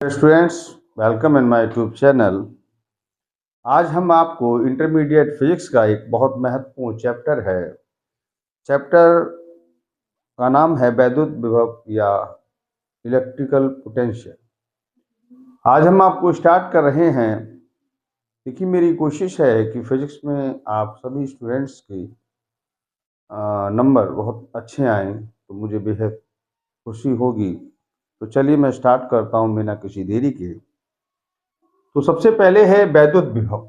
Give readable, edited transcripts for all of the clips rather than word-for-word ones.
Dear students, welcome in my YouTube channel. आज हम आपको इंटरमीडिएट फिजिक्स का एक बहुत महत्वपूर्ण चैप्टर है। चैप्टर का नाम है वैद्युत विभव या इलेक्ट्रिकल पोटेंशियल। आज हम आपको स्टार्ट कर रहे हैं। देखिए, मेरी कोशिश है कि फिजिक्स में आप सभी स्टूडेंट्स के नंबर बहुत अच्छे आएँ, तो मुझे बेहद खुशी होगी। तो चलिए मैं स्टार्ट करता हूँ बिना किसी देरी के। तो सबसे पहले है वैद्युत विभव।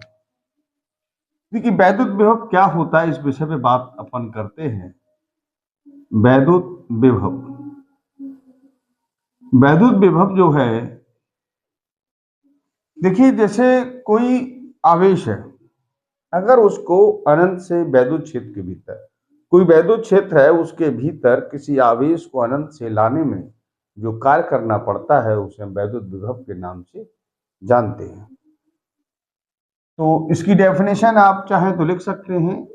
देखिए, वैद्युत विभव क्या होता है, इस विषय पे बात अपन करते हैं। वैद्युत विभव, वैद्युत विभव जो है, देखिए जैसे कोई आवेश है, अगर उसको अनंत से वैद्युत क्षेत्र के भीतर, कोई वैद्युत क्षेत्र है, उसके भीतर किसी आवेश को अनंत से लाने में जो कार्य करना पड़ता है, उसे हम वैद्युत विभव के नाम से जानते हैं। तो इसकी डेफिनेशन आप चाहें तो लिख सकते हैं,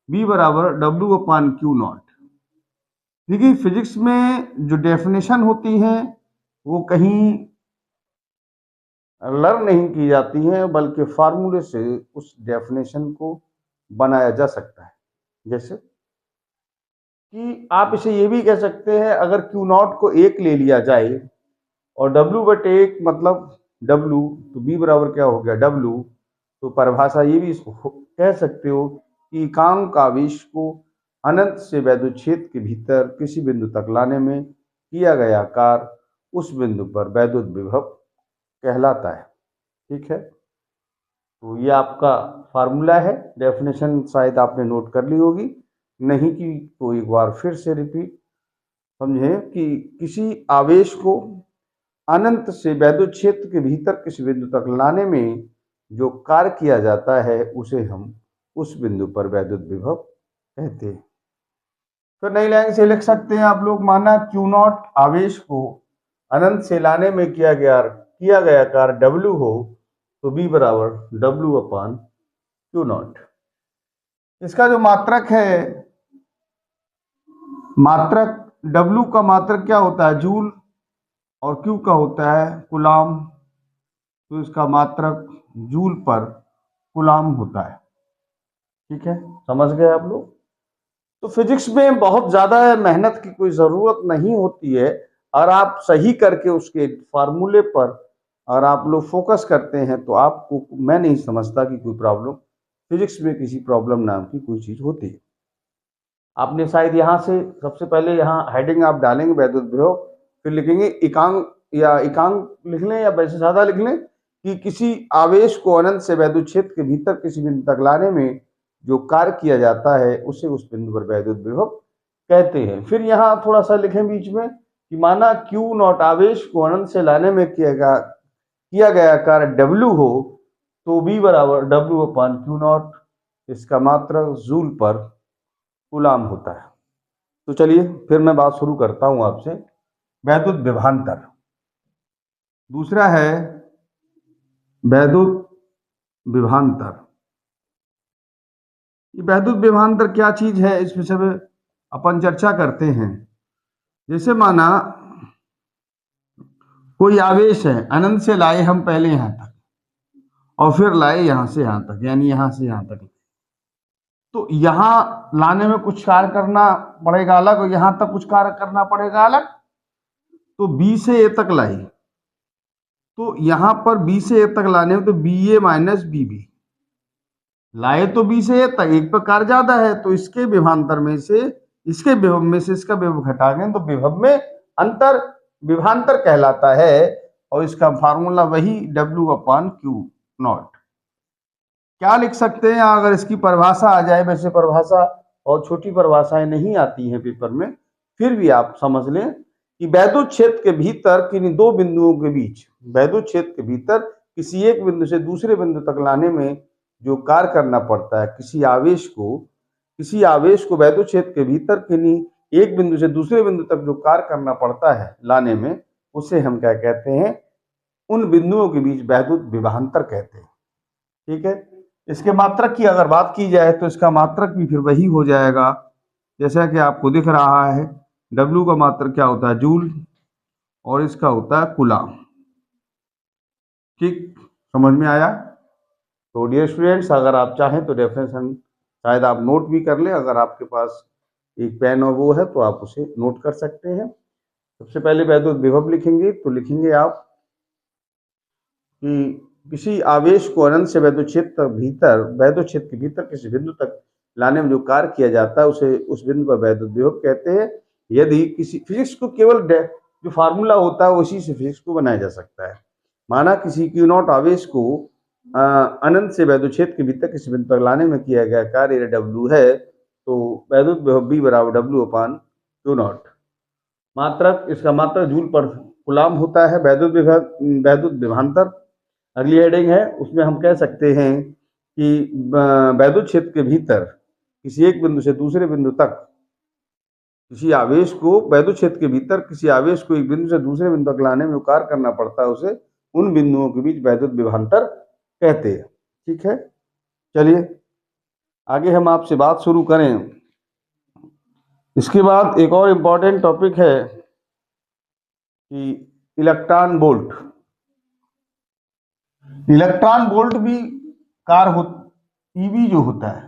V बराबर W/Q0। देखिए, फिजिक्स में जो डेफिनेशन होती है वो कहीं लर्न नहीं की जाती हैं, बल्कि फार्मूले से उस डेफिनेशन को बनाया जा सकता है। जैसे कि आप इसे ये भी कह सकते हैं, अगर Q0 को 1 ले लिया जाए और W/1 मतलब W, तो B बराबर क्या हो गया, W। तो परिभाषा ये भी कह सकते हो कि एकांक आवेश को अनंत से वैद्युत क्षेत्र के भीतर किसी बिंदु तक लाने में किया गया कार्य उस बिंदु पर वैद्युत विभव कहलाता है। ठीक है, तो ये आपका फार्मूला है। डेफिनेशन शायद आपने नोट कर ली होगी, नहीं कि तो एक बार फिर से रिपीट समझें कि किसी आवेश को अनंत से वैद्युत क्षेत्र के भीतर किसी बिंदु तक लाने में जो कार्य किया जाता है, उसे हम उस बिंदु पर वैद्युत विभव कहते हैं। तो नई लाइन से लिख सकते हैं आप लोग, माना Q0 आवेश को अनंत से लाने में किया गया कार्य W हो, तो B बराबर W/Q0। इसका जो मात्रक है, मात्रक W का मात्रक क्या होता है, जूल, और Q का होता है कूलाम। तो इसका मात्रक जूल पर कूलाम होता है। ठीक है, समझ गए आप लोग। तो फिजिक्स में बहुत ज्यादा मेहनत की कोई जरूरत नहीं होती है, और आप सही करके उसके फार्मूले पर और आप लोग फोकस करते हैं, तो आपको, मैं नहीं समझता कि कोई प्रॉब्लम, फिजिक्स में किसी प्रॉब्लम नाम की कोई चीज होती है। आपने शायद यहाँ से सबसे पहले यहाँ हेडिंग आप डालेंगे वैद्युत विभव, फिर लिखेंगे एकांक, या एकांक लिख लें या वैसे सादा लिख लें कि किसी आवेश को अनंत से वैद्युत क्षेत्र के भीतर किसी बिंदु तक लाने में जो कार्य किया जाता है, उसे उस बिंदु पर वैद्युत विभव कहते हैं। फिर यहाँ थोड़ा सा लिखें बीच में कि माना Q0 आवेश को अनंत से लाने में किया गया कार्य W हो, तो B बराबर W/Q0, इसका मात्रक जूल पर कूलाम होता है। तो चलिए फिर मैं बात शुरू करता हूं आपसे। वैद्युत विभवांतर, दूसरा है वैद्युत विभवांतर। ये वैद्युत विभवांतर क्या चीज है, इस विषय में अपन चर्चा करते हैं। जैसे माना कोई आवेश है, अनंत से लाए हम पहले यहां तक, और फिर लाए यहां से यहां तक, यानी यहां से यहां तक। तो यहां लाने में कुछ कार्य करना पड़ेगा अलग, और यहां तक कुछ कार्य करना पड़ेगा अलग। तो B से A तक लाई, तो यहां पर B से A तक लाने में तो BA माइनस BB लाए, तो B से A तक एक पर कार्य ज्यादा है, तो इसके विभवांतर में से, इसके विभव में से इसका विभव घटा गए, तो विभव में अंतर विभवांतर कहलाता है। और इसका फार्मूला वही W/Q0। क्या लिख सकते हैं अगर इसकी परिभाषा आ जाए, वैसे परिभाषा और छोटी परिभाषाएं नहीं आती हैं पेपर में, फिर भी आप समझ लें कि वैद्युत क्षेत्र के भीतर किन्हीं दो बिंदुओं के बीच, वैद्युत क्षेत्र के भीतर किसी एक बिंदु से दूसरे बिंदु तक लाने में जो कार्य करना पड़ता है, किसी आवेश को वैद्युत क्षेत्र के भीतर किन्हीं एक बिंदु से दूसरे बिंदु तक जो कार्य करना पड़ता है लाने में, उसे हम क्या कहते हैं, उन बिंदुओं के बीच वैद्युत विभवांतर कहते हैं। ठीक है, इसके मात्रक की अगर बात की जाए, तो इसका मात्रक भी फिर वही हो जाएगा जैसा कि आपको दिख रहा है। W का मात्रक क्या होता है, जूल, और इसका होता है कूलाम। ठीक, समझ में आया? तो डियर स्टूडेंट्स, अगर आप चाहें तो डेफिनेशन शायद आप नोट भी कर लें, अगर आपके पास एक पेन और वो है तो आप उसे नोट कर सकते हैं। सबसे पहले वैद्युत विभव लिखेंगे, तो लिखेंगे आप कि किसी आवेश को अनंत से वैद्युत क्षेत्र के भीतर किसी बिंदु तक लाने में जो कार्य किया जाता है उसे उस बिंदु पर वैद्युत विभव कहते हैं। यदि किसी फिजिक्स को केवल जो फार्मूला होता है उसी से फिजिक्स को बनाया जा सकता है। माना किसी क्यू नॉट आवेश को अनंत से वैद्युत क्षेत्र के भीतर किसी बिंदु तक लाने में किया गया कार्य W है, तो वैद्युत विभव B बराबर W/Q0। मात्रक, इसका मात्रक जूल पर कूलाम होता है। वैद्युत विभवांतर अगली हेडिंग है, उसमें हम कह सकते हैं कि वैद्युत क्षेत्र के भीतर किसी एक बिंदु से दूसरे बिंदु तक किसी आवेश को वैद्युत क्षेत्र के भीतर किसी आवेश को एक बिंदु से दूसरे बिंदु तक लाने में कार्य करना पड़ता है, उसे उन बिंदुओं के बीच वैद्युत विभवांतर कहते हैं। ठीक है, चलिए आगे हम आपसे बात शुरू करें। इसके बाद एक और इम्पॉर्टेंट टॉपिक है कि इलेक्ट्रॉन वोल्ट। इलेक्ट्रॉन वोल्ट भी कार हो ईवी जो होता है।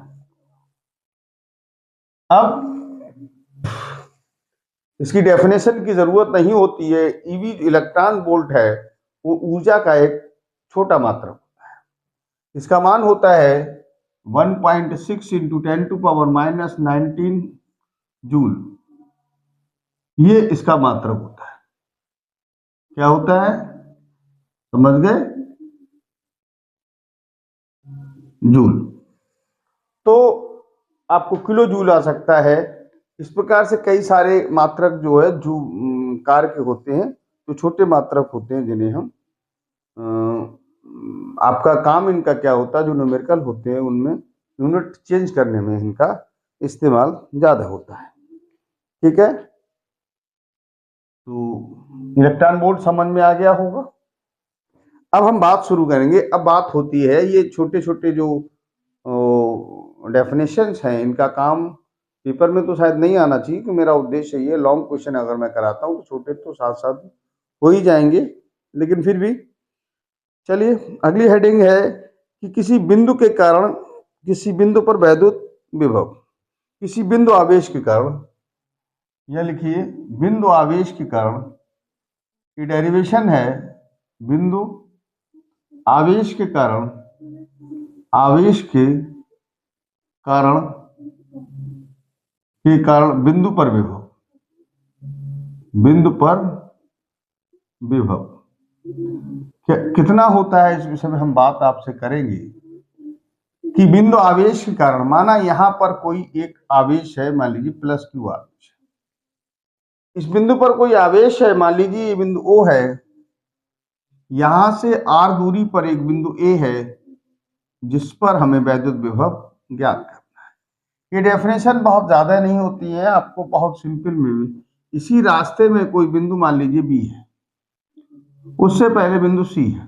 अब इसकी डेफिनेशन की जरूरत नहीं होती है। ईवी इलेक्ट्रॉन वोल्ट है वो ऊर्जा का एक छोटा मात्रक होता है। इसका मान होता है 1.6 × 10⁻⁻19 जूल। ये इसका मात्रक होता है। क्या होता है, समझ गए? जूल। तो आपको किलो जूल आ सकता है। इस प्रकार से कई सारे मात्रक जो है जो कार के होते हैं, जो छोटे मात्रक होते हैं जिन्हें हम आपका काम इनका क्या होता है, जो न्यूमेरिकल होते हैं उनमें यूनिट चेंज करने में इनका इस्तेमाल ज्यादा होता है। ठीक है, तो इलेक्ट्रॉन वोल्ट समझ में आ गया होगा। अब हम बात शुरू करेंगे। अब बात होती है ये छोटे छोटे जो डेफिनेशंस हैं, इनका काम पेपर में तो शायद नहीं आना चाहिए कि मेरा उद्देश्य ये लॉन्ग क्वेश्चन अगर मैं कराता हूँ तो छोटे तो साथ साथ हो ही जाएंगे, लेकिन फिर भी चलिए अगली हेडिंग है कि किसी बिंदु के कारण किसी बिंदु पर वैद्युत विभव, किसी बिंदु आवेश के कारण, यह लिखिए बिंदु आवेश के कारण की डेरिवेशन है बिंदु आवेश के कारण, आवेश के कारण बिंदु पर विभव, बिंदु पर विभव कितना होता है इस विषय में हम बात आपसे करेंगे कि बिंदु आवेश के कारण, माना यहां पर कोई एक आवेश है, मान लीजिए +Q आवेश, इस बिंदु पर कोई आवेश है, मान लीजिए ये बिंदु O है, यहां से R दूरी पर एक बिंदु A है जिस पर हमें वैद्युत विभव ज्ञात करना है। ये डेफिनेशन बहुत ज्यादा नहीं होती है, आपको बहुत सिंपल में इसी रास्ते में कोई बिंदु मान लीजिए B है, उससे पहले बिंदु C है,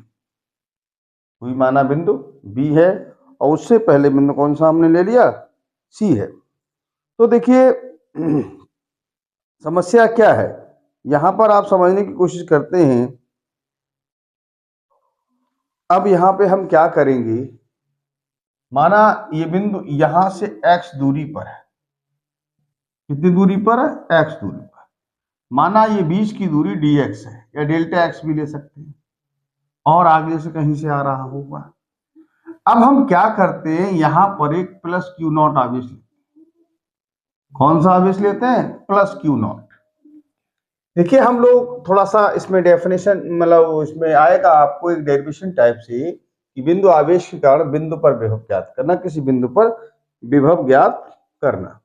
कोई माना बिंदु B है और उससे पहले बिंदु कौन सा हमने ले लिया, C है। तो देखिए समस्या क्या है, यहां पर आप समझने की कोशिश करते हैं। अब यहां पे हम क्या करेंगे, माना ये बिंदु यहां से x दूरी पर है, कितनी दूरी पर है, x दूरी पर। माना ये बीच की दूरी dx है या डेल्टा x भी ले सकते हैं और आगे से कहीं से आ रहा होगा। अब हम क्या करते हैं, यहां पर एक +Q0 आवेश लेते हैं। कौन सा आवेश लेते हैं, +Q0। देखिए हम लोग थोड़ा सा इसमें डेफिनेशन मतलब इसमें आएगा आपको एक डेरिवेशन टाइप से कि बिंदु आवेश के कारण बिंदु पर विभव ज्ञात करना, किसी बिंदु पर विभव ज्ञात करना।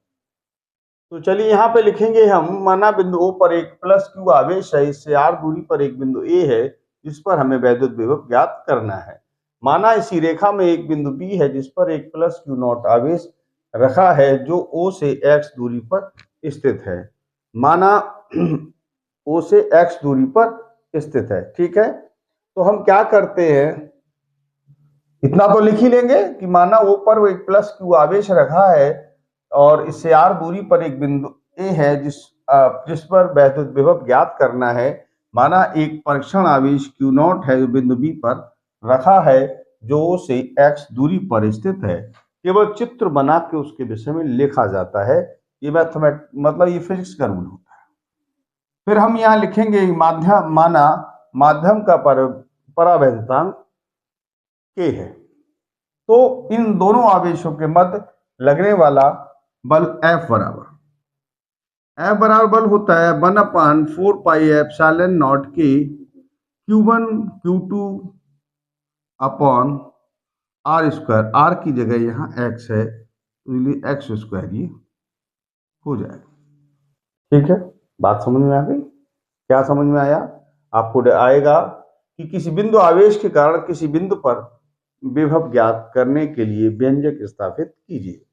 तो चलिए यहाँ पे लिखेंगे हम, माना बिंदु O पर एक +Q आवेश है, इससे R दूरी पर एक बिंदु A है जिस पर हमें वैद्युत विभव ज्ञात करना है। माना इसी रेखा में एक बिंदु B है जिस पर एक +Q0 आवेश रखा है जो O से x दूरी पर स्थित है। माना O से x दूरी पर स्थित है। ठीक है, तो हम क्या करते हैं, इतना तो लिख ही लेंगे कि माना O पर एक +Q आवेश रखा है और इससे R दूरी पर एक बिंदु A है जिस पर वैद्युत विभव ज्ञात करना है। माना एक परीक्षण आवेश Q0 है जो बिंदु B पर रखा है जो O से x दूरी पर स्थित है, केवल चित्र बना के उसके विषय में लिखा जाता है। ये मैथमेट मतलब ये फिजिक्स का रूल होता है। फिर हम यहाँ लिखेंगे माध्यम माना माध्यम का परावैद्युतांक k है, तो इन दोनों आवेशों के मध्य लगने वाला बल F बराबर बल होता है 1/4πε0 के Q1 Q2 upon R square. R की जगह यहाँ x है तो इसलिए x स्क्वायर ये हो जाएगा। ठीक है, बात समझ में आ गई? क्या समझ में आया? आपको आएगा कि किसी बिंदु आवेश के कारण किसी बिंदु पर विभव ज्ञात करने के लिए व्यंजक स्थापित कीजिए।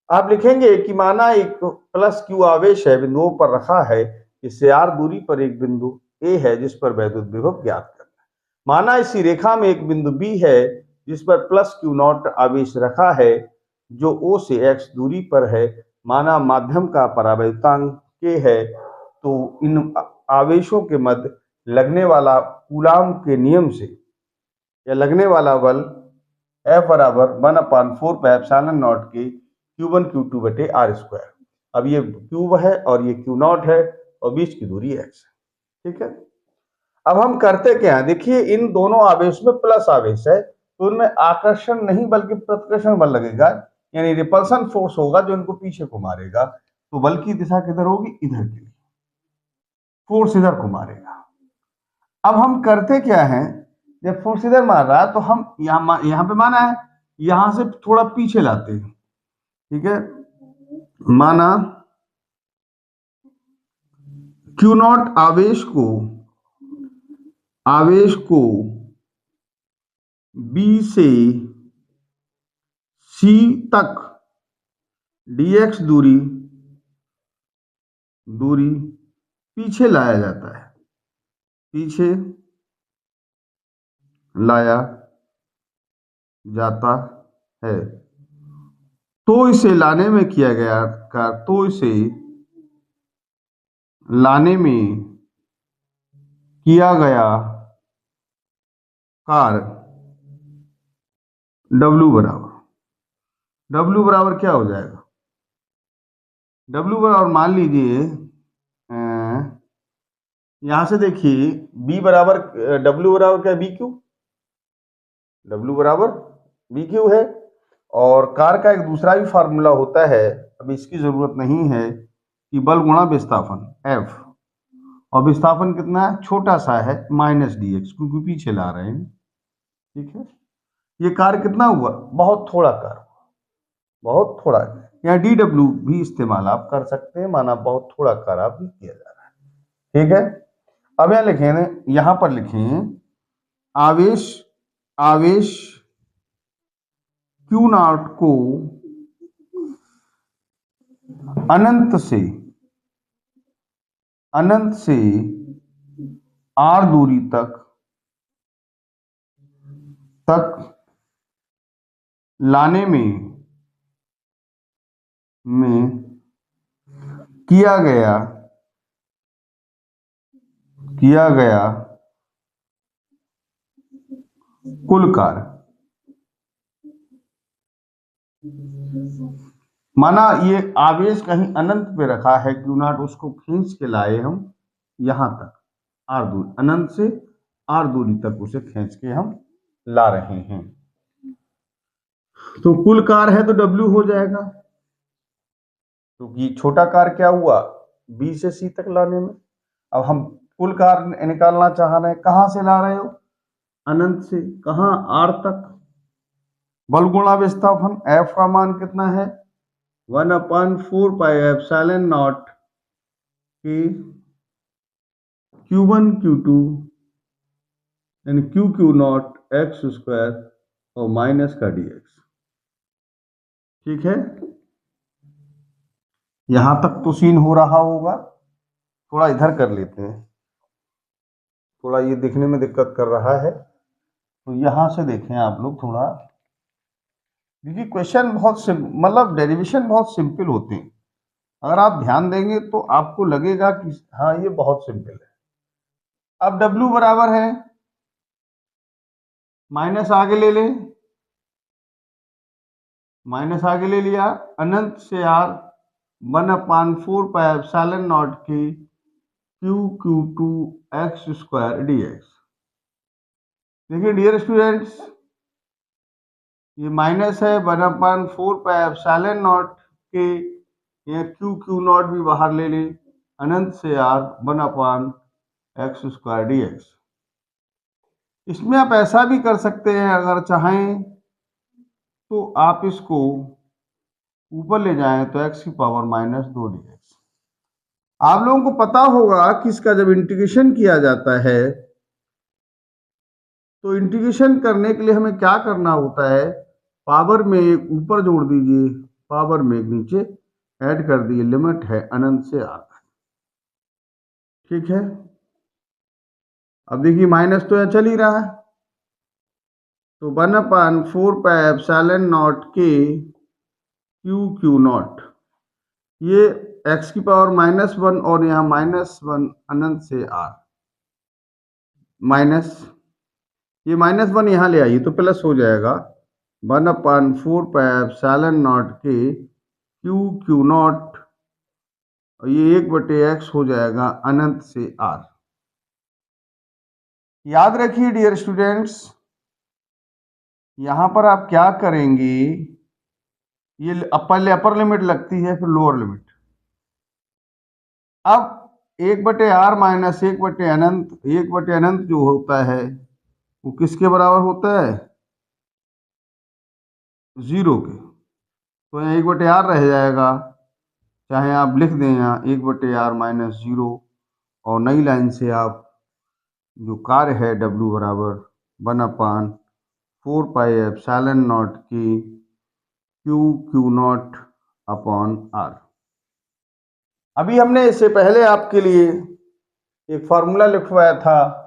आप लिखेंगे कि माना एक प्लस Q आवेश है, बिंदुओं पर रखा है, इससे R दूरी पर एक बिंदु A है जिस पर वैद्युत विभव ज्ञात करना है। माना इसी रेखा में एक बिंदु B है जिस पर प्लस Q0 आवेश रखा है जो O से x दूरी पर है। माना माध्यम का परावैद्युतांक K है, तो इन आवेशों के मध्य लगने वाला कूलाम के नियम से या लगने वाला बल F बराबर 1/4πε0 के Q1 Q2 बटे R स्क्वायर। अब ये क्यूब है और ये Q0 है और बीच की दूरी x है। ठीक है, अब हम करते क्या है, देखिए इन दोनों आवेश में प्लस आवेश है तो उनमें आकर्षण नहीं बल्कि प्रतिकर्षण बल लगेगा, यानी रिपल्सन फोर्स होगा जो इनको पीछे को मारेगा। तो बल की दिशा किधर होगी? इधर की, फोर्स इधर को मारेगा। अब हम करते क्या है, जब फोर्स इधर मार रहा है तो हम यहाँ पे माना है, यहां से थोड़ा पीछे लाते हैं। ठीक है, माना Q0 आवेश को B से C तक dx दूरी पीछे लाया जाता है, पीछे लाया जाता है। तो इसे लाने में किया गया तो इसे लाने में किया गया कार्य W बराबर क्या हो जाएगा? W बराबर मान लीजिए यहां से देखिए B बराबर W बराबर क्या? BQ। W बराबर BQ है और कार का एक दूसरा भी फार्मूला होता है, अब इसकी जरूरत नहीं है, कि बल गुणा विस्थापन F, और विस्थापन कितना है? छोटा सा है -dx, क्योंकि पीछे ला रहे हैं। ठीक है, ये कार्य कितना हुआ? बहुत थोड़ा कार्य, बहुत थोड़ा। यहाँ dw भी इस्तेमाल आप कर सकते हैं, माना बहुत थोड़ा कार्य आप किया जा रहा है। ठीक है, अब यहाँ लिखें, यहां पर लिखें आवेश Q0 को अनंत से R दूरी तक लाने में किया गया कुल कार्य। माना ये आवेश कहीं अनंत पे रखा है Q0, उसको खींच के लाए हम यहां तक R दूरी, अनंत से R दूरी तक उसे खींच के हम ला रहे हैं, तो कुल कार्य है तो W हो जाएगा। क्योंकि छोटा कार्य क्या हुआ? B से C तक लाने में। अब हम कुल कार्य निकालना चाह रहे हैं, कहां से ला रहे हो? अनंत से। कहां? R तक। बल गुणा विस्थापन F का मान कितना है? 1/4πε0 के Q1 Q2 यानी Q0 x स्क्वायर और माइनस का dx। ठीक है, यहां तक तो सीन हो रहा होगा। थोड़ा इधर कर लेते हैं, थोड़ा ये दिखने में दिक्कत कर रहा है, तो यहां से देखें आप लोग थोड़ा। देखिए क्वेश्चन बहुत मतलब डेरिवेशन बहुत सिंपल होते हैं, अगर आप ध्यान देंगे तो आपको लगेगा कि हाँ ये बहुत सिंपल है। अब W बराबर है माइनस आगे ले ले, माइनस आगे ले लिया, अनंत से आर 1/4 पाई एप्सिलॉन नॉट के Q2 एक्स स्क्वायर dx। देखिए डियर स्टूडेंट्स, ये माइनस है 1/4 पाई एप्सिलॉन नॉट के, ये Q नॉट भी बाहर ले ले, अनंत से आर 1/x² dx। इसमें आप ऐसा भी कर सकते हैं, अगर चाहें तो आप इसको ऊपर ले जाएं तो x⁻⁻2 dx। आप लोगों को पता होगा कि इसका जब इंटीग्रेशन किया जाता है तो इंटीग्रेशन करने के लिए हमें क्या करना होता है, पावर में एक ऊपर जोड़ दीजिए, पावर में एक नीचे ऐड कर दिए, लिमिट है अनंत से आर तक। ठीक है, अब देखिए माइनस तो यहाँ चल ही रहा है, तो 1/4 पाई एप्सिलॉन नॉट के Q0, ये x⁻⁻1 और यहाँ -1 अनंत से आर, माइनस, ये -1 यहाँ ले आइए तो प्लस हो जाएगा, 1/4 पाई एप्सिलॉन नॉट के Q0, और ये 1/x हो जाएगा अनंत से आर। याद रखिए डियर स्टूडेंट्स, यहां पर आप क्या करेंगे, ये पहले अपर लिमिट लगती है फिर लोअर लिमिट। अब 1/r माइनस 1/अनंत, 1/अनंत जो होता है वो किसके बराबर होता है, 0 के, तो यहाँ 1/r रह जाएगा, चाहे आप लिख दें यहाँ 1/r माइनस 0, और नई लाइन से आप जो कार्य है W बराबर 1/4 पाई एप्सिलॉन नॉट की Q0 अपॉन R। अभी हमने इससे पहले आपके लिए एक फॉर्मूला लिखवाया था,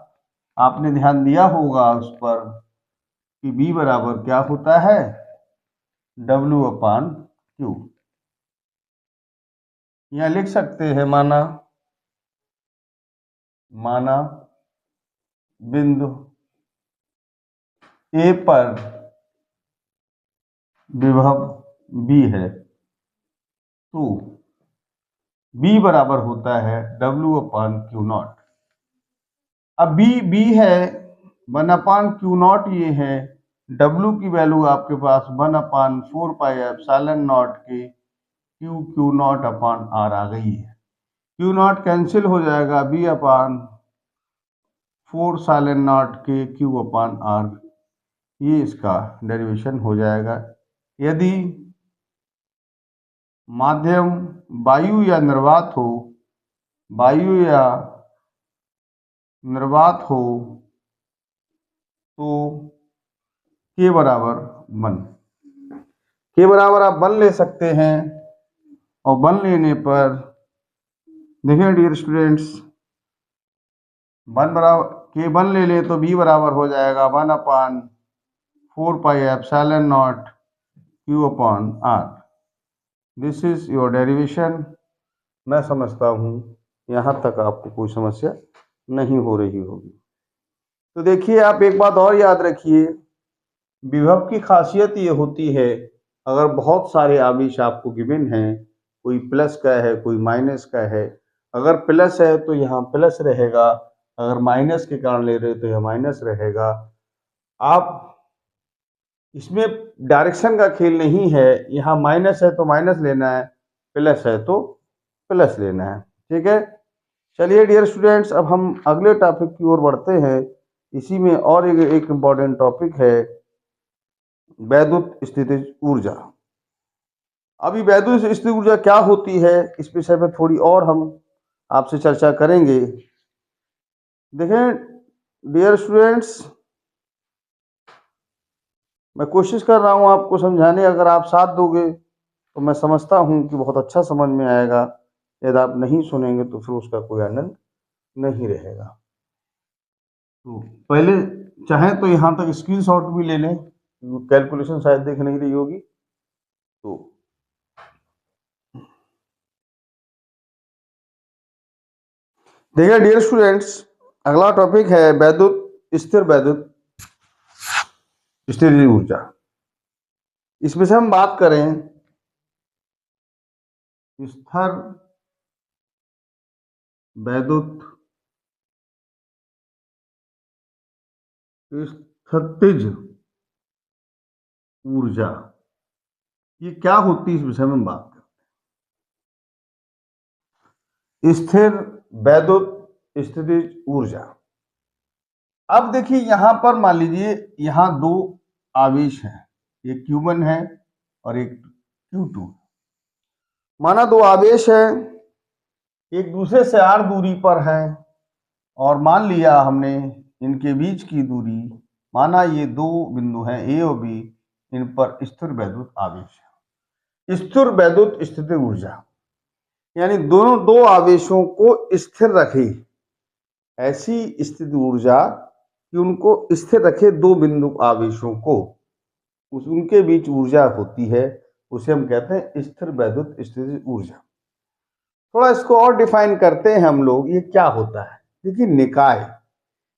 आपने ध्यान दिया होगा उस पर, कि B बराबर क्या होता है, W/Q। यहाँ लिख सकते हैं, माना बिंदु A पर विभव B है, तो B बराबर होता है W/Q0। अब B है, 1/Q0 ये है, W की वैल्यू आपके पास 1/4 पाई एप्सिलॉन नॉट के Q0 अपॉन R आ गई है। Q0 कैंसिल हो जाएगा, B/4 सालन नॉट के Q/R, ये इसका डेरिवेशन हो जाएगा। यदि माध्यम वायु या निर्वात हो, तो K बराबर 1, K बराबर आप 1 ले सकते हैं, और 1 लेने पर देखिए डियर स्टूडेंट्स, 1 बराबर K 1 ले लें तो B बराबर हो जाएगा 1/4 pi epsilon not Q/R। This is your derivation. मैं समझता हूँ यहाँ तक आपको कोई समस्या नहीं हो रही होगी। तो देखिए, आप एक बात और याद रखिए, विभव की खासियत ये होती है, अगर बहुत सारे आवेश आपको गिवन हैं, कोई प्लस का है, कोई माइनस का है, अगर प्लस है तो यहाँ प्लस रहेगा, अगर माइनस के कारण ले रहे तो यह माइनस रहेगा। आप इसमें डायरेक्शन का खेल नहीं है, यहाँ माइनस है तो माइनस लेना है, प्लस है तो प्लस लेना है। ठीक है, चलिए डियर स्टूडेंट्स, अब हम अगले टॉपिक की ओर बढ़ते हैं। इसी में और एक इम्पॉर्टेंट टॉपिक है वैद्युत स्थितिज ऊर्जा। अभी वैद्युत स्थितिज ऊर्जा क्या होती है, इस विषय पर थोड़ी और हम आपसे चर्चा करेंगे। देखें डियर स्टूडेंट्स, मैं कोशिश कर रहा हूं आपको समझाने, अगर आप साथ दोगे तो मैं समझता हूं कि बहुत अच्छा समझ में आएगा। यदि आप नहीं सुनेंगे तो फिर उसका कोई आनंद नहीं रहेगा। तो पहले चाहें तो यहाँ तक स्क्रीनशॉट भी ले लें, कैलकुलेशन शायद देख नहीं रही होगी। तो देखिए डियर स्टूडेंट्स, अगला टॉपिक है वैद्युत, स्थिर वैद्युत स्थितिज ऊर्जा। इसमें से हम बात करें स्थिर वैद्युत स्थितिज ऊर्जा, ये क्या होती है इस विषय में हम बात करें। स्थिर वैद्युत स्थितिज ऊर्जा। अब देखिए यहां पर मान लीजिए यहां दो आवेश हैं, एक Q1 है और एक Q2। माना दो आवेश है, एक दूसरे से r दूरी पर है, और मान लिया हमने इनके बीच की दूरी, माना ये दो बिंदु हैं A और B, इन पर स्थिर वैद्युत आवेश है। स्थिर वैद्युत स्थितिज ऊर्जा यानी दोनों दो आवेशों को स्थिर रखे, ऐसी स्थितिज ऊर्जा कि उनको स्थिर रखे, दो बिंदु आवेशों को, उनके बीच ऊर्जा होती है, उसे हम कहते हैं स्थिर वैद्युत स्थितिज ऊर्जा। थोड़ा इसको और डिफाइन करते हैं हम लोग, ये क्या होता है। देखिए निकाय,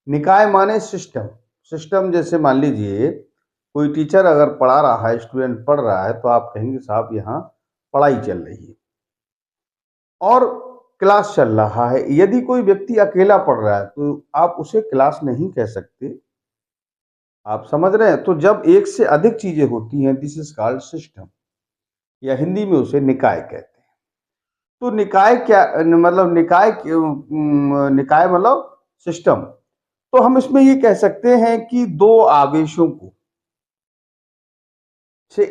निकाय माने सिस्टम। सिस्टम जैसे मान लीजिए कोई टीचर अगर पढ़ा रहा है, स्टूडेंट पढ़ रहा है, तो आप कहेंगे साहब यहाँ पढ़ाई चल रही है और क्लास चल रहा है। यदि कोई व्यक्ति अकेला पढ़ रहा है तो आप उसे क्लास नहीं कह सकते, आप समझ रहे हैं। तो जब एक से अधिक चीजें होती हैं, दिस इज कॉल्ड सिस्टम, या हिंदी में उसे निकाय कहते हैं। तो निकाय क्या मतलब, निकाय मतलब सिस्टम। तो हम इसमें ये कह सकते हैं कि दो आवेशों को से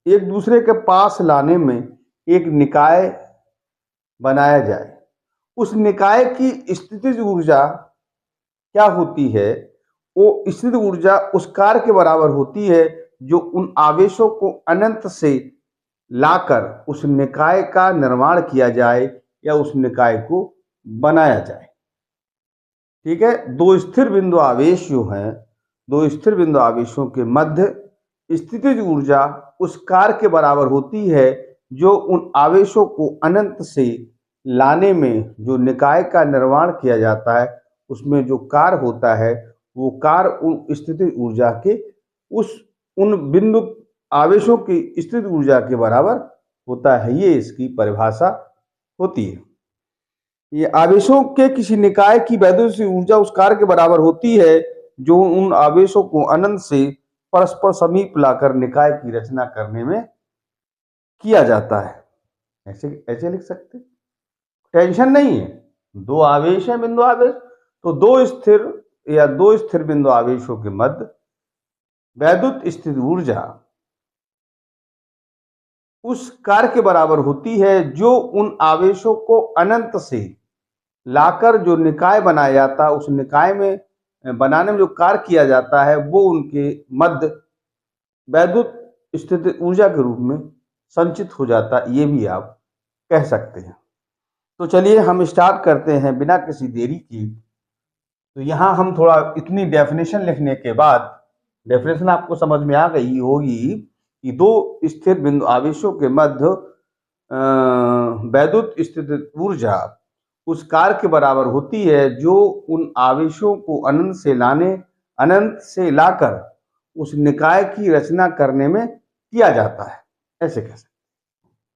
एक दूसरे के पास लाने में एक निकाय बनाया जाए। उस निकाय की स्थितिज ऊर्जा क्या होती है, वो स्थितिज ऊर्जा उस कार्य के बराबर होती है जो उन आवेशों को अनंत से लाकर उस निकाय का निर्माण किया जाए या उस निकाय को बनाया जाए। ठीक है, दो स्थिर बिंदु आवेश जो हैं, दो स्थिर बिंदु आवेशों के मध्य स्थितिज ऊर्जा उस कार्य के बराबर होती है जो उन आवेशों को अनंत से लाने में जो निकाय का निर्माण किया जाता है, उसमें जो कार्य होता है वो कार्य उन स्थितिज ऊर्जा के उन बिंदु आवेशों की स्थितिज ऊर्जा के बराबर होता है। ये इसकी परिभाषा होती है। ये आवेशों के किसी निकाय की वैद्युत ऊर्जा उस कार्य के बराबर होती है जो उन आवेशों को अनंत से परस्पर समीप लाकर निकाय की रचना करने में किया जाता है। ऐसे ऐसे लिख सकते, टेंशन नहीं है। दो आवेश हैं, बिंदु आवेश, तो दो स्थिर बिंदु आवेशों के मध्य वैद्युत स्थितिज ऊर्जा उस कार्य के बराबर होती है जो उन आवेशों को अनंत से लाकर जो निकाय बनाया जाता है, उस निकाय में बनाने में जो कार्य किया जाता है वो उनके मध्य वैद्युत स्थितिज ऊर्जा के रूप में संचित हो जाता है, ये भी आप कह सकते हैं। तो चलिए हम स्टार्ट करते हैं बिना किसी देरी की। तो यहाँ हम थोड़ा इतनी डेफिनेशन लिखने के बाद, डेफिनेशन आपको समझ में आ गई होगी कि दो स्थिर बिंदु आवेशों के मध्य वैद्युत स्थितिज ऊर्जा उस कार्य के बराबर होती है जो उन आवेशों को अनंत से लाकर उस निकाय की रचना करने में किया जाता है, ऐसे कह सकते।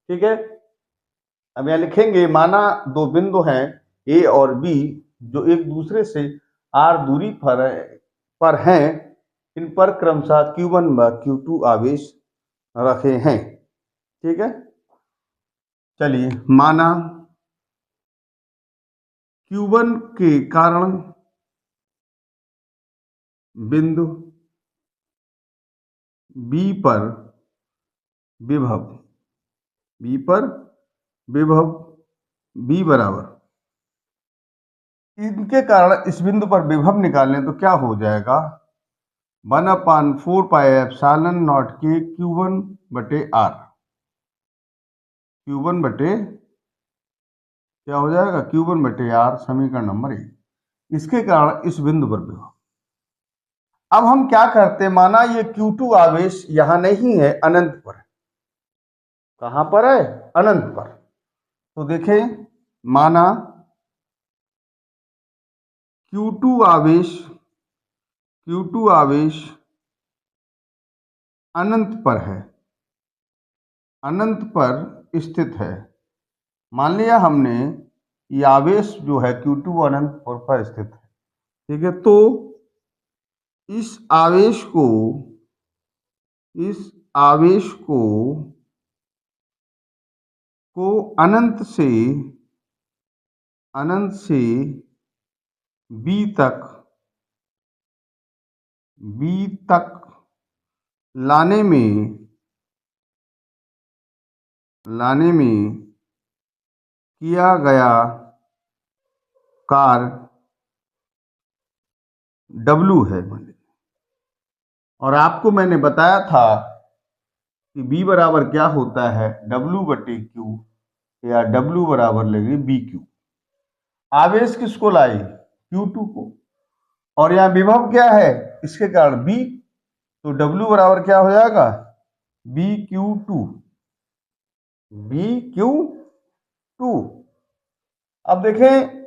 ठीक है, अब यहां लिखेंगे माना दो बिंदु हैं ए और बी जो एक दूसरे से r दूरी पर हैं, इन पर क्रमशः Q1 व Q2 आवेश रखे हैं। ठीक है, चलिए माना Q1 के कारण बिंदु B पर विभव B बराबर, इनके कारण इस बिंदु पर विभव निकालने तो क्या हो जाएगा, 1/4πε0 के Q1 बटे R, Q1 बटे क्या हो जाएगा, Q1 बटे R, समीकरण नंबर 1। इसके कारण इस बिंदु पर विभव। अब हम क्या करते हैं, माना ये Q2 आवेश यहां नहीं है, अनंत पर। कहां पर है, अनंत पर। तो देखें माना Q2 आवेश अनंत पर है, अनंत पर स्थित है। मान लिया हमने ये आवेश जो है Q2 अनंत पर स्थित है, ठीक है। तो इस आवेश को इस आवेश को अनंत से बी तक लाने में किया गया कार्य W है। और आपको मैंने बताया था कि B बराबर क्या होता है, W/Q, या W बराबर लगे BQ। आवेश किसको लाए, Q2 को, और यहाँ विभव क्या है इसके कारण B, तो W बराबर क्या हो जाएगा, BQ2। अब देखें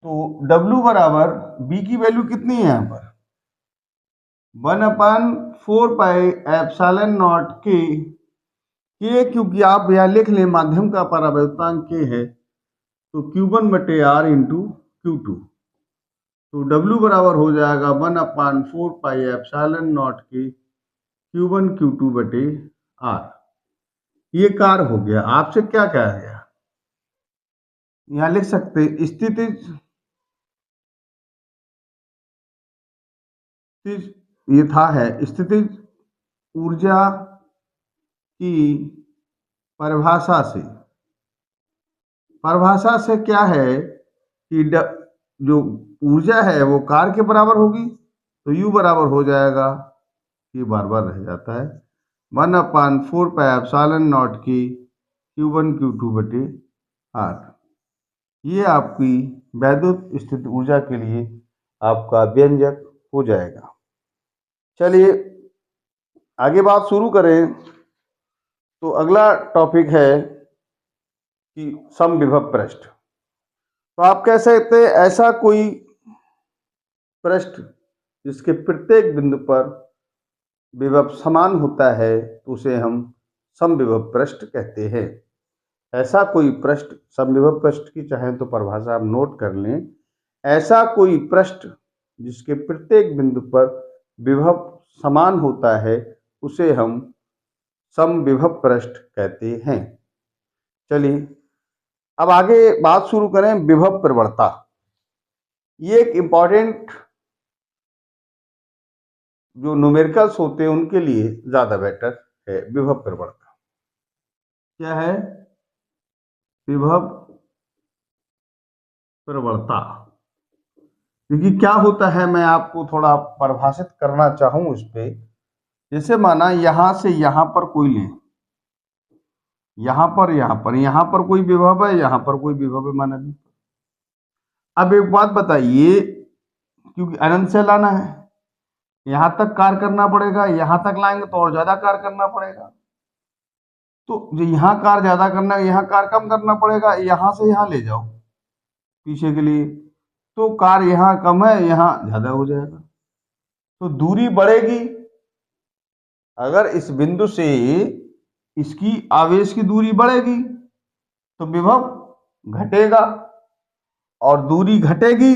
तो W बराबर B की वैल्यू कितनी है यहाँ पर, 1/4πε0 K, क्योंकि आप यहाँ लिख लें माध्यम का परावर्तनांक K है, तो Q1/R इंटू Q2, तो W बराबर हो जाएगा 1/4πε0 K Q1 Q2/R। ये कार्य हो गया। आपसे क्या कहा गया, यहाँ लिख सकते स्थितिज, ये था है स्थितिज ऊर्जा की परिभाषा से क्या है कि जो ऊर्जा है वो कार्य के बराबर होगी, तो U बराबर हो जाएगा, ये बार बार रह जाता है, 1/4πε0 की Q1 Q2/R। ये आपकी वैद्युत स्थिति ऊर्जा के लिए आपका व्यंजक हो जाएगा। चलिए आगे बात शुरू करें। तो अगला टॉपिक है कि समविभव पृष्ठ। तो आप कह सकते हैं ऐसा कोई पृष्ठ जिसके प्रत्येक बिंदु पर विभव समान होता है तो उसे हम समविभव पृष्ठ कहते हैं। ऐसा कोई पृष्ठ, समविभव पृष्ठ की चाहे तो परिभाषा आप नोट कर लें, ऐसा कोई पृष्ठ जिसके प्रत्येक बिंदु पर विभव समान होता है उसे हम समविभव पृष्ठ कहते हैं। चलिए अब आगे बात शुरू करें विभव प्रवणता। ये एक इंपॉर्टेंट जो न्यूमेरिकल्स होते हैं उनके लिए ज्यादा बेटर है। विभव प्रवणता क्या है, विभव प्रवणता, क्योंकि क्या होता है मैं आपको थोड़ा परिभाषित करना चाहूं इस पे। जैसे माना यहां से यहां पर कोई ले, यहां पर कोई विभव है, यहां पर कोई विभव है माना भी। अब एक बात बताइए, क्योंकि अनंत से लाना है, यहां तक कार्य करना पड़ेगा, यहां तक लाएंगे तो और ज्यादा कार्य करना पड़ेगा। तो जो यहाँ कार्य ज्यादा करना है, यहाँ कार्य कम करना पड़ेगा। यहां से यहां ले जाओ पीछे के लिए, तो कार्य यहाँ कम है, यहाँ ज्यादा हो जाएगा, तो दूरी बढ़ेगी। अगर इस बिंदु से इसकी आवेश की दूरी बढ़ेगी तो विभव घटेगा, और दूरी घटेगी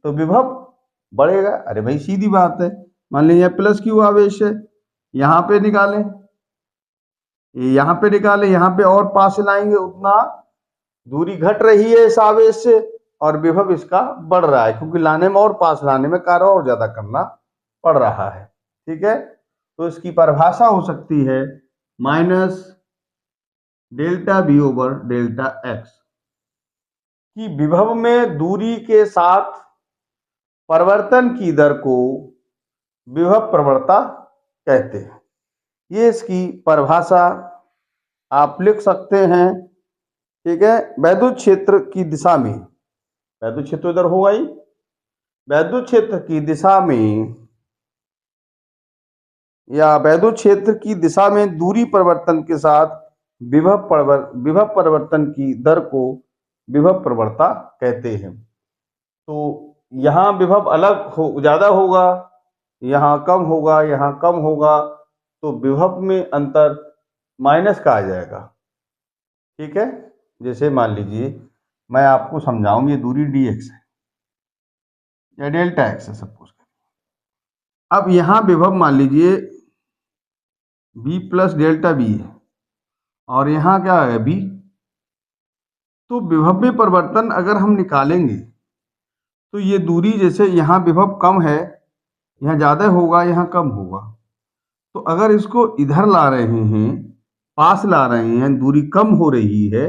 तो विभव बढ़ेगा। अरे भाई सीधी बात है। मान लीजिए प्लस क्यू आवेश है, यहाँ पे निकालें, यहाँ पे निकालें, यहाँ पे और पास लाएंगे उतना दूरी घट रही है इस आवेश से, और विभव इसका बढ़ रहा है, क्योंकि लाने में और पास लाने में कार्य और ज्यादा करना पड़ रहा है। ठीक है, तो इसकी परिभाषा हो सकती है -ΔV/ΔX, कि विभव में दूरी के साथ परिवर्तन की दर को विभव प्रवणता कहते हैं। ये इसकी परिभाषा आप लिख सकते हैं। ठीक है, वैद्युत क्षेत्र की दिशा में, वैद्युत क्षेत्र इधर होगा ही, वैद्युत क्षेत्र की दिशा में या वैद्युत क्षेत्र की दिशा में दूरी परिवर्तन के साथ विभव परिवर्तन की दर को विभव प्रवणता कहते हैं। तो यहाँ विभव अलग हो ज्यादा होगा, यहाँ कम होगा, यहाँ कम होगा, तो विभव में अंतर माइनस का आ जाएगा। ठीक है, जैसे मान लीजिए मैं आपको समझाऊं, ये दूरी dx है या डेल्टा x है सपोज। अब यहाँ विभव मान लीजिए b प्लस डेल्टा b है और यहाँ क्या है b, तो विभव में परिवर्तन अगर हम निकालेंगे तो ये दूरी, जैसे यहाँ विभव कम है, यहाँ ज़्यादा होगा, यहाँ कम होगा, तो अगर इसको इधर ला रहे हैं, पास ला रहे हैं, दूरी कम हो रही है,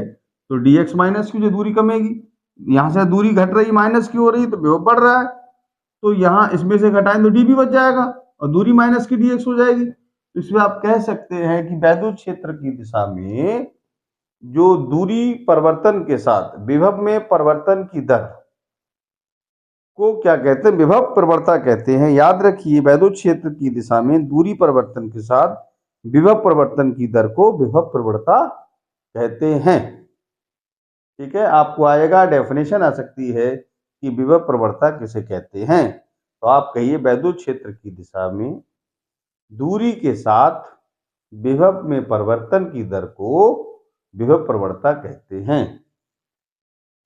तो dx माइनस की जो दूरी कमेगी, यहाँ से दूरी घट रही माइनस की हो रही तो विभव बढ़ रहा है, तो यहाँ इसमें से घटाएं तो db बच जाएगा और दूरी माइनस की dx हो जाएगी। तो इसमें आप कह सकते हैं कि वैद्युत क्षेत्र की दिशा में जो दूरी परिवर्तन के साथ विभव में परिवर्तन की दर को क्या कहते हैं, विभव प्रवणता कहते हैं। याद रखिए, वैद्युत क्षेत्र की दिशा में दूरी परिवर्तन के साथ विभव परिवर्तन की दर को विभव प्रवणता कहते हैं। ठीक है, आपको आएगा, डेफिनेशन आ सकती है कि विभव प्रवणता किसे कहते हैं, तो आप कहिए वैद्युत क्षेत्र की दिशा में दूरी के साथ विभव में परिवर्तन की दर को विभव प्रवणता कहते हैं।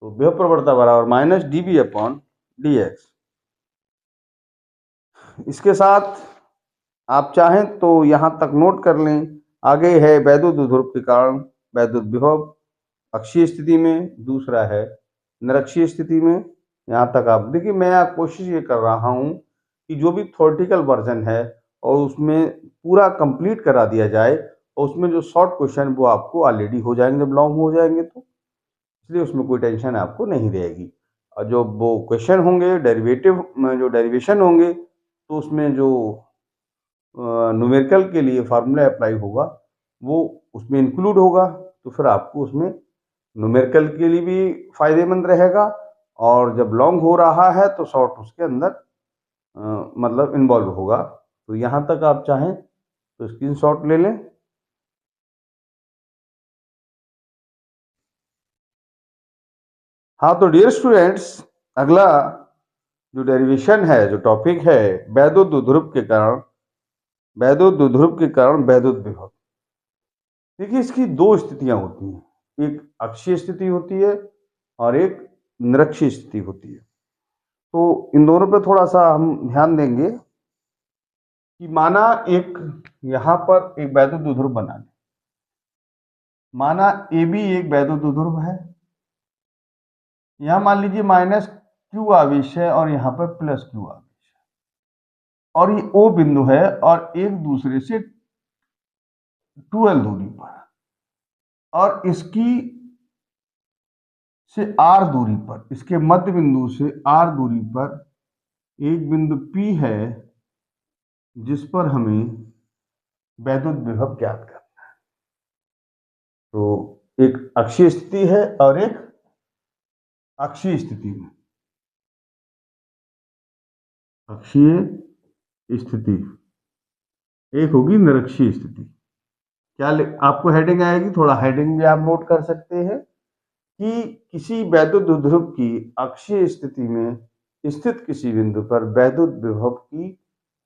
तो विभव प्रवणता बराबर माइनस dB अपॉन dx। इसके साथ आप चाहें तो यहाँ तक नोट कर लें। आगे है वैद्युत द्विध्रुव के कारण वैद्युत विभव अक्षीय स्थिति में, दूसरा है निरक्षीय स्थिति में। यहाँ तक आप देखिए, मैं कोशिश ये कर रहा हूँ कि जो भी थ्योरेटिकल वर्जन है और उसमें पूरा कंप्लीट करा दिया जाए, और उसमें जो शॉर्ट क्वेश्चन वो आपको ऑलरेडी हो जाएंगे, जब लॉन्ग हो जाएंगे तो, इसलिए उसमें कोई टेंशन आपको नहीं रहेगी। और जो वो क्वेश्चन होंगे डेरिवेटिव में, जो डेरिवेशन होंगे, तो उसमें जो न्यूमेरिकल के लिए फार्मूला अप्लाई होगा वो उसमें इंक्लूड होगा, तो फिर आपको उसमें न्यूमेरिकल के लिए भी फायदेमंद रहेगा, और जब लॉन्ग हो रहा है तो शॉर्ट उसके अंदर मतलब इन्वॉल्व होगा। तो यहाँ तक आप चाहें तो स्क्रीनशॉट ले लें। हाँ, तो डियर स्टूडेंट्स, अगला जो डेरिवेशन है, जो टॉपिक है, वैद्युत द्विध्रुव के कारण वैद्युत विभव। देखिए, इसकी दो स्थितियां होती हैं, एक अक्षीय स्थिति होती है और एक निरक्षीय स्थिति होती है। तो इन दोनों पे थोड़ा सा हम ध्यान देंगे कि माना एक यहाँ पर एक वैद्युत द्विध्रुव बना लें, माना AB एक वैद्युत द्विध्रुव है, यहाँ मान लीजिए माइनस Q आवेश है और यहाँ पर प्लस Q आवेश है, और ये O बिंदु है और एक दूसरे से 12 दूरी पर, और इसकी से R दूरी पर, इसके मध्य बिंदु से R दूरी पर एक बिंदु P है जिस पर हमें वैद्युत विभव ज्ञात करना है। तो एक अक्षीय स्थिति है और एक अक्षीय स्थिति में, अक्षीय स्थिति, एक होगी निरक्षीय स्थिति। क्या आपको हेडिंग आएगी, थोड़ा हेडिंग भी आप नोट कर सकते हैं कि किसी वैद्युत द्विध्रुव की अक्षीय स्थिति में स्थित किसी बिंदु पर वैद्युत विभव की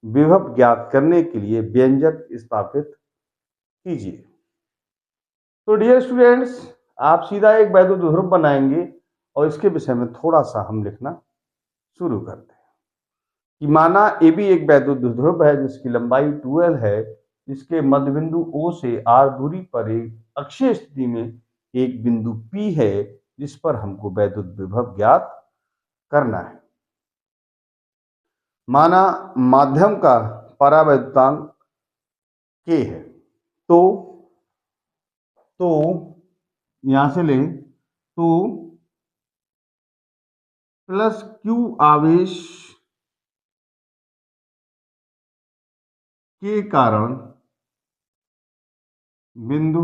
विभव ज्ञात करने के लिए व्यंजक स्थापित कीजिए। तो डियर स्टूडेंट्स, आप सीधा एक वैद्युत द्विध्रुव बनाएंगे और इसके विषय में थोड़ा सा हम लिखना शुरू करते हैं कि माना AB एक वैद्युत द्विध्रुव है जिसकी लंबाई 12 है, जिसके मध्य बिंदु O से R दूरी पर एक अक्षीय स्थिति में एक बिंदु P है जिस पर हमको वैद्युत विभव ज्ञात करना है। माना माध्यम का परावैद्युतांक K है, तो यहां से ले तो प्लस Q आवेश के कारण बिंदु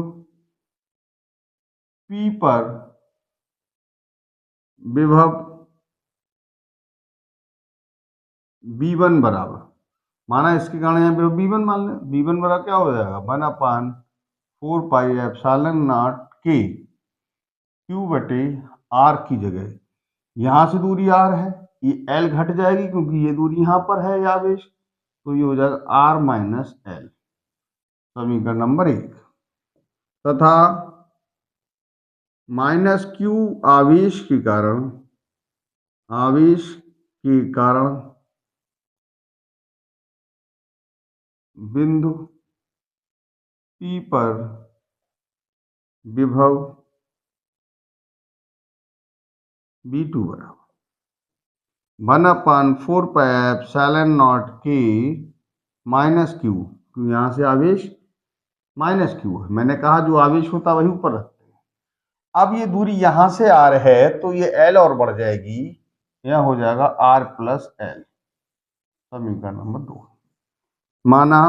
P पर विभव V1 बराबर, माना इसके कारण यहाँ विभव V1 मान लें, V1 बराबर क्या हो जाएगा, 1/4 pi epsilon not K Q बटे R की जगह यहाँ से दूरी R है, ये L घट जाएगी क्योंकि ये दूरी यहाँ पर है, ये आवेश, तो ये हो जाएगा आर माइनस एल, समीकरण नंबर 1। तथा माइनस क्यू आवेश के कारण बिंदु P पर विभव V2 बराबर 1/4πε0 के माइनस क्यू, यहाँ से आवेश माइनस क्यू है, मैंने कहा जो आवेश होता वही ऊपर रखते हैं। अब ये दूरी यहां से आर है तो ये एल और बढ़ जाएगी, यह हो जाएगा आर प्लस एल, समीकरण नंबर 2। माना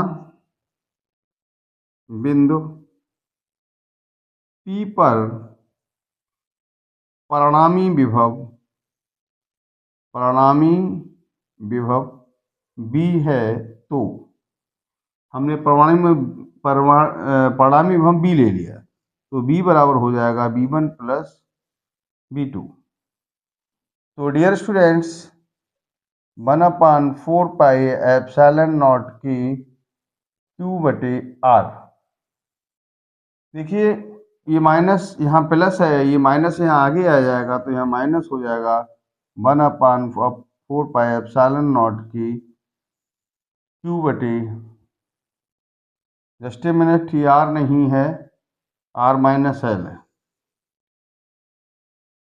बिंदु P पर परिणामी विभव B है, तो हमने परिणामी विभव B ले लिया, तो B बराबर हो जाएगा B1 प्लस B2। तो डियर स्टूडेंट्स 1/4πε0 के Q/R, देखिए ये माइनस यहाँ प्लस है, ये माइनस यहाँ आगे आ जाएगा तो यहाँ माइनस हो जाएगा 1/4πε0 की Q/, जस्ट ए मिनट, ये आर नहीं है, आर माइनस एल है,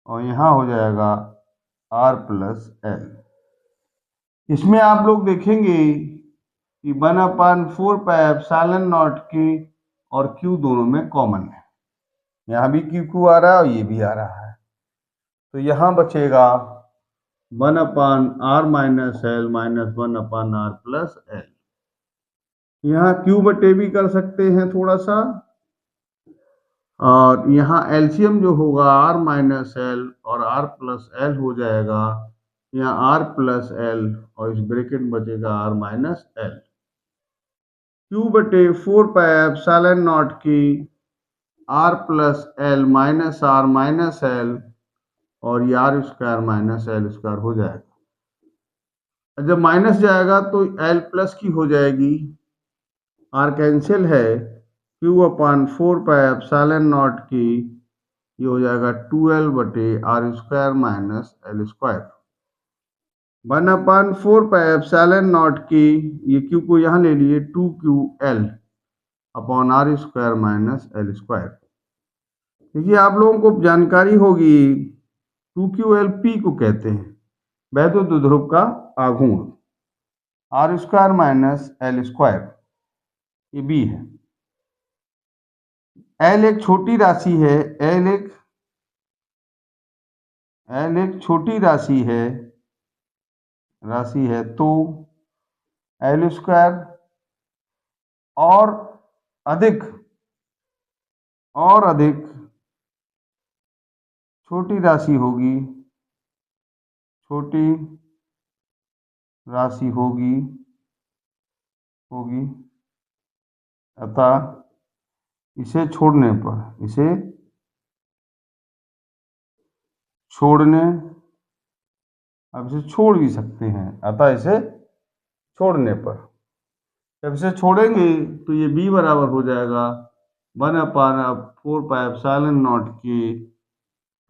और यहाँ हो जाएगा आर प्लस एल। इसमें आप लोग देखेंगे कि 1/4πε0 के और Q दोनों में कॉमन है, यहाँ भी Q आ रहा है और ये भी आ रहा है, तो यहाँ बचेगा 1/r minus L minus 1/r plus L. यहाँ Q/T भी कर सकते हैं थोड़ा सा, और यहाँ एलसीएम जो होगा r माइनस एल और r प्लस एल हो जाएगा, यहाँ r प्लस एल और इस ब्रैकेट में बचेगा r माइनस एल। Q/4πε0 की r plus L minus r minus L और ये r square minus L square हो जाएगा। जब माइनस जाएगा तो एल प्लस की हो जाएगी, r कैंसिल है, Q/4πε0 की ये हो जाएगा 2l/r square minus L square. 1/4πε0 की ये Q को यहाँ ले लिए 2ql/r square minus L square. देखिए आप लोगों को जानकारी होगी 2qlp को कहते हैं वैद्युत द्विध्रुव का आघूर्ण, r square minus L square, ये b है। L एक छोटी राशि है, L एक छोटी राशि है, तो एल स्क्वायर और अधिक छोटी राशि होगी अतः इसे छोड़ने अब इसे छोड़ भी सकते हैं, अतः इसे छोड़ने पर, जब इसे छोड़ेंगे तो ये b बराबर हो जाएगा 1/4πε0 के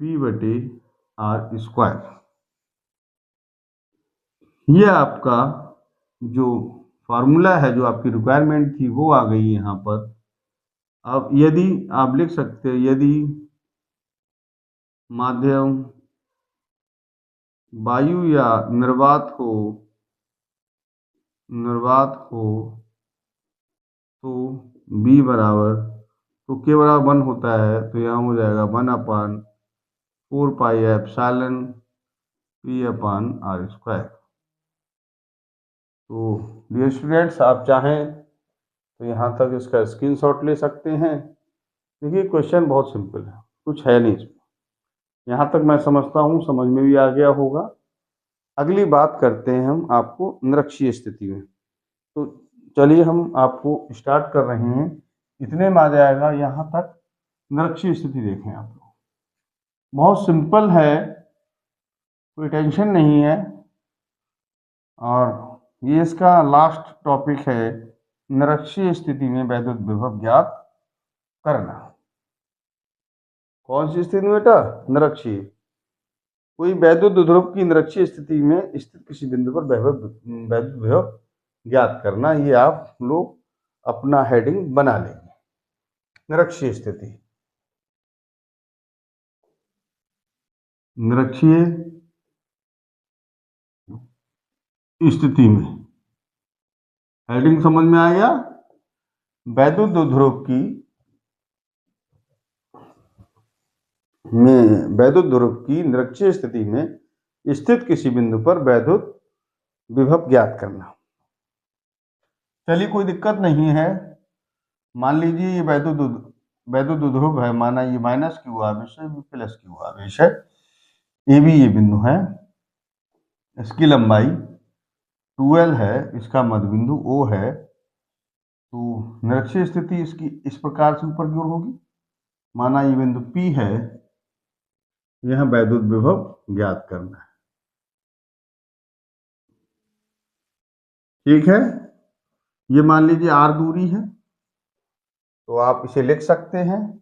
P/r स्क्वायर। ये आपका जो फार्मूला है, जो आपकी रिक्वायरमेंट थी वो आ गई यहाँ पर। अब यदि आप लिख सकते हैं, यदि माध्यम वायु या निर्वात हो तो b बराबर, तो k बराबर 1 होता है, तो यहाँ हो जाएगा 1/4πε P/r स्क्वायर। तो डियर स्टूडेंट्स, आप चाहें तो यहाँ तक इसका स्क्रीनशॉट ले सकते हैं। देखिए क्वेश्चन बहुत सिंपल है, कुछ है नहीं इसमें, यहाँ तक मैं समझता हूँ समझ में भी आ गया होगा। अगली बात करते हैं हम आपको निरक्षीय स्थिति में। तो चलिए हम आपको स्टार्ट कर रहे हैं, इतने में आ जाएगा यहाँ तक। निरक्षीय स्थिति देखें आप लोग, बहुत सिंपल है, कोई टेंशन नहीं है, और ये इसका लास्ट टॉपिक है, निरक्षीय स्थिति में वैद्युत विभव ज्ञात करना। कौन सी स्थिति में बेटा? निरक्षीय। कोई वैद्युत ध्रुव की निरक्षीय स्थिति में स्थित किसी बिंदु पर वैद्युत विभव ज्ञात करना। ये आप लोग अपना हेडिंग बना लेंगे। निरक्षीय स्थिति, निरक्षीय स्थिति में हेडिंग समझ में आ गया? वैद्युत ध्रुव की निरक्षीय स्थिति में स्थित किसी बिंदु पर वैद्युत विभव ज्ञात करना। चलिए, कोई दिक्कत नहीं है। मान लीजिए ये वैद्युत ध्रुव है, माना ये माइनस क्यू आवेश है, प्लस क्यू आवेश है, ए भी ये बिंदु है, इसकी लंबाई 2L है, इसका मध्य बिंदु O है। तो निरक्षीय स्थिति इसकी इस प्रकार से ऊपर की ओर होगी। माना ये बिंदु P है, यह वैद्युत विभव ज्ञात करना है। ठीक है, ये मान लीजिए R दूरी है, तो आप इसे लिख सकते हैं।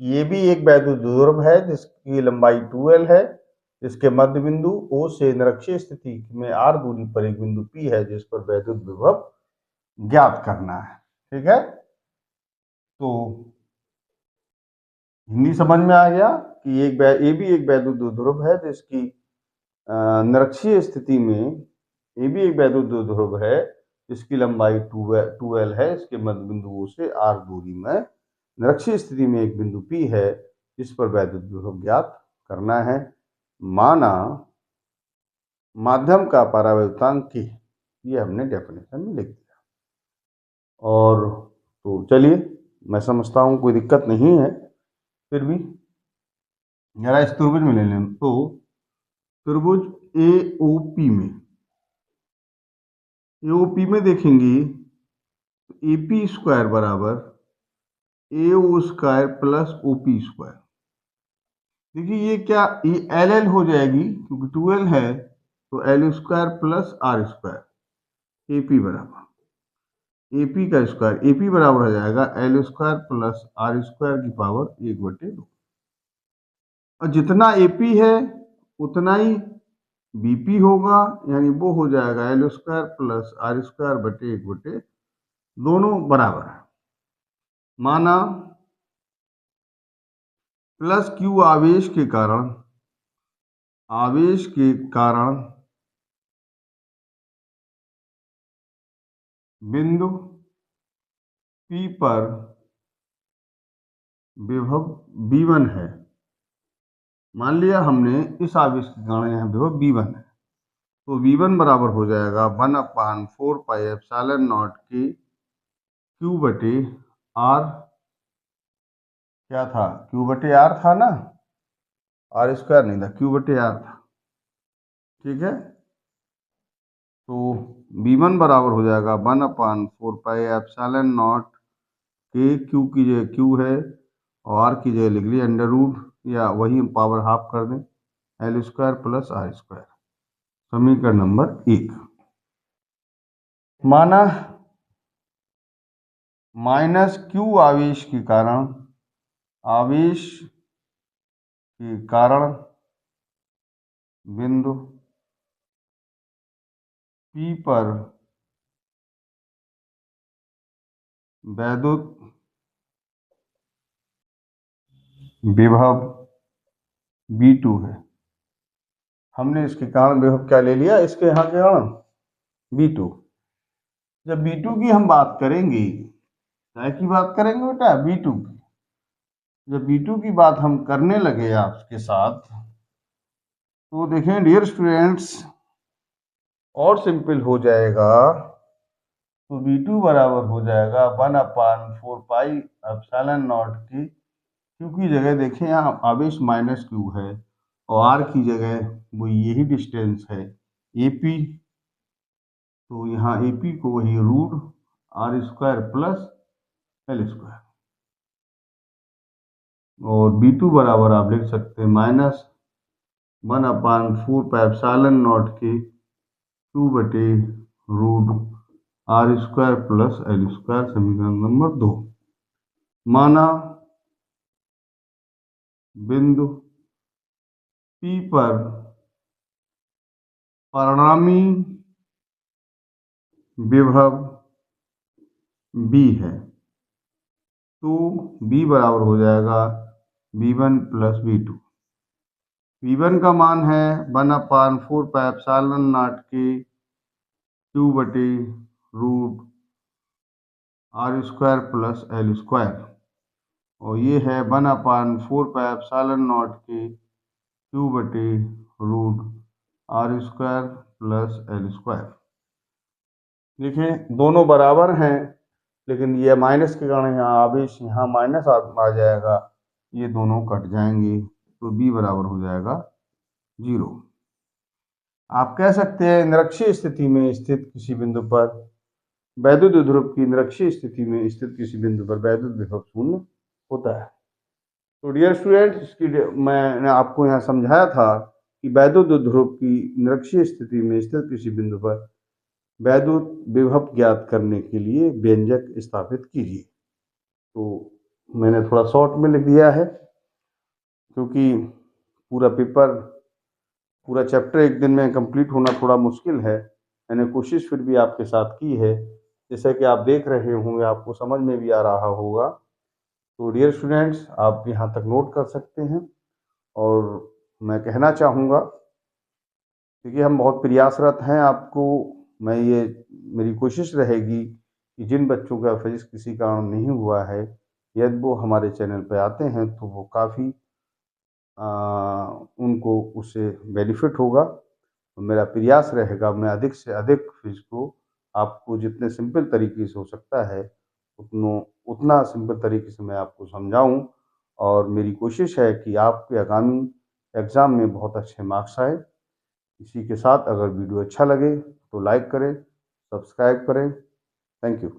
ये भी एक वैद्युत ध्रुव है जिसकी लंबाई 2L है, इसके मध्य बिंदु O से निरक्षीय स्थिति में R दूरी पर एक बिंदु P है जिस पर वैद्युत विभव ज्ञात करना है। ठीक है, तो हिंदी समझ में आ गया कि ये भी एक वैद्युत ध्रुव है जिसकी निरक्षीय स्थिति में, ये भी एक वैद्युत ध्रुव है जिसकी लंबाई 2L है, इसके मध्य बिंदु O से R दूरी में निरक्षीय स्थिति में एक बिंदु P है जिस पर वैद्युत विभव ज्ञात करना है। माना माध्यम का परावैद्युतांक K, ये हमने डेफिनेशन में लिख दिया। और तो चलिए, मैं समझता हूँ कोई दिक्कत नहीं है, फिर भी जरा इस त्रिभुज में ले लें। तो त्रिभुज AOP में देखेंगे AP स्क्वायर बराबर AO square plus OP square. देखिए ये क्या, ये LL हो जाएगी क्योंकि 2L है, तो L square plus R square, AP बराबर AP का स्क्वायर, AP बराबर हो जाएगा L square plus R square की पावर 1/2। और जितना AP है उतना ही BP होगा, यानी वो हो जाएगा L square plus R square बटे 1/2, दोनों बराबर है। माना प्लस Q आवेश के कारण बिंदु P पर विभव V1 है। मान लिया हमने इस आवेश के कारण यहाँ विभव V1 है, तो V1 बराबर हो जाएगा 1/4 पाई एप्सिलॉन नॉट के Q बटे R, क्या था? Q बटे R था ना, R स्क्वायर नहीं था, Q बटे R था। ठीक है, तो V1 बराबर हो जाएगा 1/4 पाई एप्सिलॉन नॉट के Q की जगह Q है और R की जगह लिख लिया अंडर रूट, या वही पावर हाफ कर दें, L square plus R square. समीकरण नंबर 1। माना माइनस Q आवेश के कारण बिंदु P पर वैद्युत विभव V2 है। हमने इसके कारण विभव क्या ले लिया, इसके यहाँ के कारण V2। जब V2 की हम बात करेंगे, क्या की बात करेंगे बेटा? V2 की। जब V2 की बात हम करने लगे आपके साथ, तो देखें डियर स्टूडेंट्स, और सिंपल हो जाएगा। तो V2 बराबर हो जाएगा 1/4 पाई एप्सिलॉन नॉट की Q की जगह देखें यहाँ आवेश माइनस Q है और R की जगह वो यही डिस्टेंस है AP, तो यहाँ AP को वही root R square plus L square, और B2 बराबर आप लिख सकते हैं -1/4 पाई एप्सिलॉन नॉट के Q बटे root R square plus L square, समीकरण नंबर 2। माना बिंदु P पर परिणामी विभव B है, तो B बराबर हो जाएगा V1 प्लस V2। V1 का मान है 1/4 के Q बटे root R square plus L square, और ये है 1/4 के Q बटे root R square plus L square. देखें दोनों बराबर हैं, लेकिन ये माइनस के कारण यहाँ आवेश यहाँ माइनस आ जाएगा, ये दोनों कट जाएंगे, तो B बराबर हो जाएगा 0। आप कह सकते हैं निरक्षीय स्थिति में स्थित किसी बिंदु पर वैद्युत ध्रुव की निरक्षीय स्थिति में स्थित किसी बिंदु पर वैद्युत विभव शून्य होता है। तो डियर स्टूडेंट, इसकी मैंने आपको यहाँ समझाया था कि वैद्युत ध्रुव की निरक्षीय स्थिति में स्थित किसी बिंदु पर वैद्युत विभव ज्ञात करने के लिए व्यंजक स्थापित कीजिए। तो मैंने थोड़ा शॉर्ट में लिख दिया है, क्योंकि पूरा पेपर पूरा चैप्टर एक दिन में कंप्लीट होना थोड़ा मुश्किल है। मैंने कोशिश फिर भी आपके साथ की है, जैसे कि आप देख रहे होंगे, आपको समझ में भी आ रहा होगा। तो डियर स्टूडेंट्स, आप यहाँ तक नोट कर सकते हैं, और मैं कहना चाहूँगा क्योंकि हम बहुत प्रयासरत हैं, आपको मैं ये मेरी कोशिश रहेगी कि जिन बच्चों का फिजिक्स किसी कारण नहीं हुआ है, यदि वो हमारे चैनल पर आते हैं तो वो काफ़ी उनको उससे बेनिफिट होगा। तो मेरा प्रयास रहेगा मैं अधिक से अधिक फिजिक्स को आपको जितने सिंपल तरीके से हो सकता है उतना सिंपल तरीके से मैं आपको समझाऊं, और मेरी कोशिश है कि आपके आगामी एग्ज़ाम में बहुत अच्छे मार्क्स आए। इसी के साथ अगर वीडियो अच्छा लगे तो लाइक करें, सब्सक्राइब करें। Thank you.